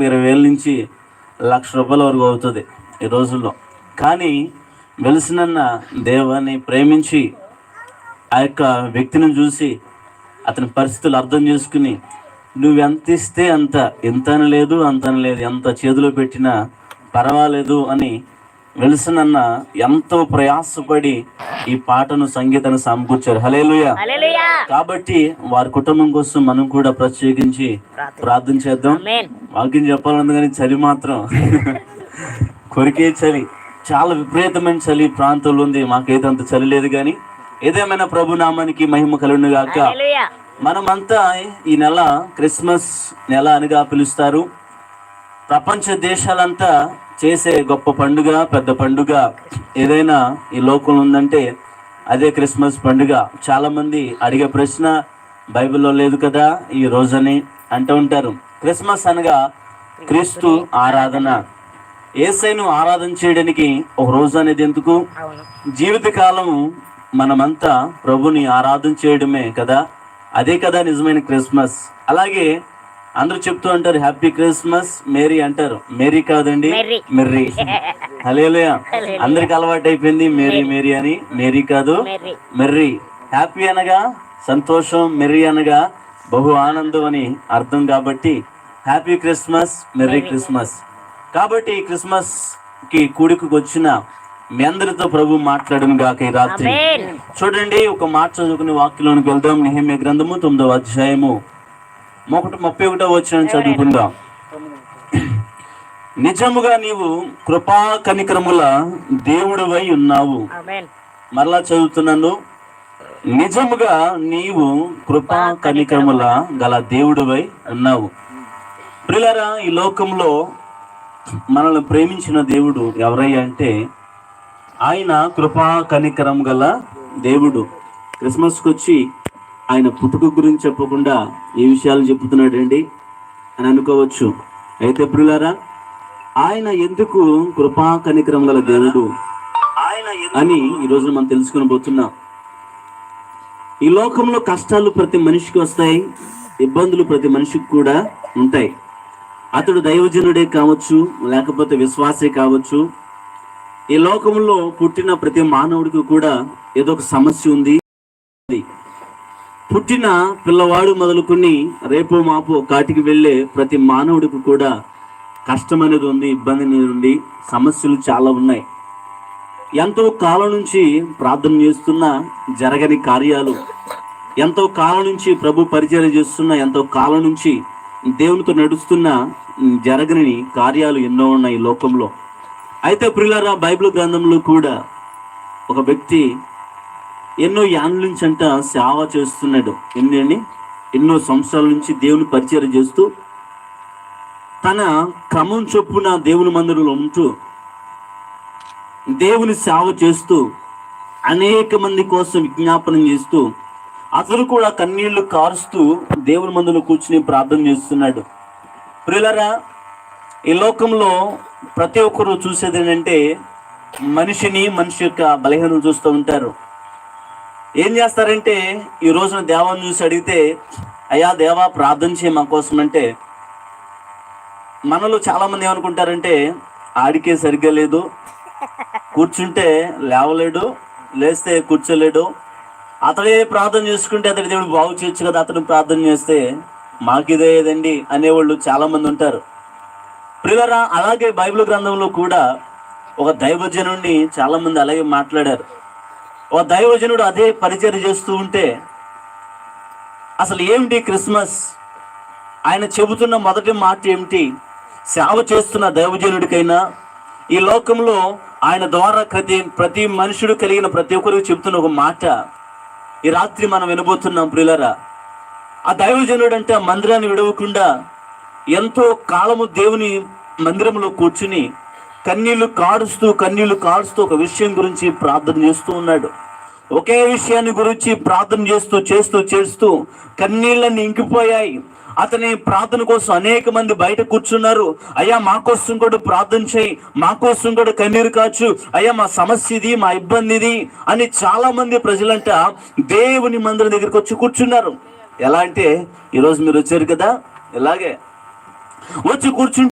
20,000 నుంచి ₹1,00,000 వరకు అవుతుంది ఈ రోజుల్లో. కానీ వెలిసినన్న దేవాన్ని ప్రేమించి ఆ యొక్క వ్యక్తిని చూసి అతని పరిస్థితులు అర్థం చేసుకుని నువ్వెంత ఇస్తే అంత, ఇంతని లేదు అంతని లేదు, ఎంత చేతిలో పెట్టినా పర్వాలేదు అని వెలిసినన్న ఎంతో ప్రయాసపడి ఈ పాటను సంగీతాన్ని సమకూర్చారు. హల్లెలూయా. కాబట్టి వారి కుటుంబం కోసం మనం కూడా ప్రత్యేకించి ప్రార్థన చేద్దాం. వాక్యం చెప్పాలన్నది కానీ చలి మాత్రం కొరికే చలి, చాలా విపరీతమైన చలి ప్రాంతంలో ఉంది. మాకైతే అంత చలి లేదు, కానీ ఏదేమైనా ప్రభు నామానికి మహిమ కలుగును గాక. మనమంతా ఈ నెల క్రిస్మస్ నెల అనిగా పిలుస్తారు. ప్రపంచ దేశాలంతా చేసే గొప్ప పండుగ, పెద్ద పండుగ ఏదైనా ఈ లోకంలో ఉందంటే అదే క్రిస్మస్ పండుగ. చాలా మంది అడిగే ప్రశ్న, బైబిల్లో లేదు కదా ఈ రోజని అంటూ ఉంటారు. క్రిస్మస్ అనగా క్రీస్తు ఆరాధన. యేసయ్యను ఆరాధన చేయడానికి ఒక రోజు అనేది ఎందుకు? జీవితకాలం మనమంతా ప్రభుని ఆరాధన చేయడమే కదా, అదే కదా నిజమైన క్రిస్మస్. అలాగే అందరూ చెప్తూ అంటారు హ్యాపీ క్రిస్మస్ మేరీ అంటారు. మేరీ కాదండి, మెర్రీ. హల్లెలూయా. అందరికి అలవాటు అయిపోయింది మేరీ మేరీ అని. మేరీ కాదు, మెర్రీ. హ్యాపీ అనగా సంతోషం, మెర్రీ అనగా బహు ఆనందం అని అర్థం. కాబట్టి హ్యాపీ క్రిస్మస్, మెర్రీ క్రిస్మస్. కాబట్టి ఈ క్రిస్మస్ కి కూడికి వచ్చిన మీ అందరితో ప్రభు మాట్లాడను గాక ఈ రాత్రి. చూడండి, ఒక మాట చదువుకునే వాక్యంలోనికి వెళ్దాం. నెహెమ్యా గ్రంథము 9వ అధ్యాయము 31వ వచనం చదువుకుందాం. నిజముగా నీవు కృపా కనికరముల దేవుడివై ఉన్నావు. మరలా చదువుతున్నాను, నిజముగా నీవు కృపా కనికరముల గల దేవుడివై ఉన్నావు. ప్రియులారా, ఈ లోకంలో మనల్ని ప్రేమించిన దేవుడు ఎవరయ్యా అంటే ఆయన కృపా కనికరం గల దేవుడు. క్రిస్మస్కి వచ్చి ఆయన పుట్టుక గురించి చెప్పకుండా ఏ విషయాలు చెప్తున్నాడండి అని అనుకోవచ్చు. అయితే ప్రియులారా, ఆయన ఎందుకు కృపా కనికరం గల దేవుడు అని ఈరోజు మనం తెలుసుకుని పోతున్నాం. ఈ లోకంలో కష్టాలు ప్రతి మనిషికి వస్తాయి, ఇబ్బందులు ప్రతి మనిషికి కూడా ఉంటాయి. అతడు దైవజనుడే కావచ్చు, లేకపోతే విశ్వాసే కావచ్చు. ఈ లోకంలో పుట్టిన ప్రతి మానవుడికి కూడా ఏదో ఒక సమస్య ఉంది. పుట్టిన పిల్లవాడు మొదలుకొని రేపు మాపు కాటికి వెళ్ళే ప్రతి మానవుడికి కూడా కష్టం అనేది ఉంది, ఇబ్బంది అనేది ఉంది, సమస్యలు చాలా ఉన్నాయి. ఎంతో కాలం నుంచి ప్రార్థన చేస్తున్న జరగని కార్యాలు, ఎంతో కాలం నుంచి ప్రభు పరిచర్య చేస్తున్న, ఎంతో కాలం నుంచి దేవునితో నడుస్తున్న జరగని కార్యాలు ఎన్నో ఉన్నాయి ఈ లోకంలో. అయితే ప్రియులారా, బైబిల్ గ్రంథంలో కూడా ఒక వ్యక్తి ఎన్నో ఏళ్ళ నుంచి అంట సేవ చేస్తున్నాడు. ఎన్నో సంవత్సరాల నుంచి దేవుని పరిచయం చేస్తూ తన క్రమం చొప్పున దేవుని మందిరంలో ఉంటూ దేవుని సేవ చేస్తూ అనేక మంది కోసం విజ్ఞాపనం చేస్తూ అతను కూడా కన్నీళ్లు కారుస్తూ దేవుని మందిరంలో కూర్చుని ప్రార్థన చేస్తున్నాడు. ప్రియులారా, ఈ లోకంలో ప్రతి ఒక్కరు చూసేది ఏంటంటే మనిషి యొక్క బలహీనతలు చూస్తూ ఉంటారు. ఏం చేస్తారంటే ఈ రోజున దేవాన్ని చూసి అడిగితే, అయ్యా దేవా ప్రార్థన చేయ మా కోసం అంటే, మనలో చాలా మంది ఏమనుకుంటారంటే ఆడికే సరిగ్గా లేదు, కూర్చుంటే లేవలేడు, లేస్తే కూర్చోలేడు, అతడే ప్రార్థన చేసుకుంటే అతడి దేవుడు బాగు చేయొచ్చు కదా, అతను ప్రార్థన చేస్తే మాకిదే ఏదండి అనేవాళ్ళు చాలా మంది ఉంటారు. ప్రియులారా, అలాగే బైబిల్ గ్రంథంలో కూడా ఒక దైవజనుడిని చాలా మంది అలాగే మాట్లాడారు. ఒక దైవజనుడు అదే పరిచర్య చేస్తూ ఉంటే అసలు ఏమిటి క్రిస్మస్, ఆయన చెబుతున్న మొదటి మాట ఏమిటి? సేవ చేస్తున్న దైవజనుడికైనా ఈ లోకంలో ఆయన ద్వారా ప్రతి మనుషుడు కలిగిన ప్రతి ఒక్కరికి చెబుతున్న ఒక మాట ఈ రాత్రి మనం వినబోతున్నాం. ప్రియులారా, ఆ దైవజనుడు అంటే ఆ మందిరాన్ని విడవకుండా ఎంతో కాలము దేవుని మందిరంలో కూర్చుని కన్నీళ్లు కాడుస్తూ ఒక విషయం గురించి ప్రార్థన చేస్తూ ఉన్నాడు. ఒకే విషయాన్ని గురించి ప్రార్థన చేస్తూ కన్నీళ్ళని ఇంకిపోయాయి. అతని ప్రార్థన కోసం అనేక మంది బయట కూర్చున్నారు. అయ్యా మా కోసం కూడా ప్రార్థన చేయి, మా కోసం కూడా కన్నీరు కాచు, అయ్యా మా సమస్య ఇది, మా ఇబ్బంది ఇది అని చాలా మంది ప్రజలంట దేవుని మందిరం దగ్గరికి వచ్చి కూర్చున్నారు. ఎలా అంటే ఈరోజు మీరు వచ్చారు కదా, ఇలాగే వచ్చి కూర్చుంటే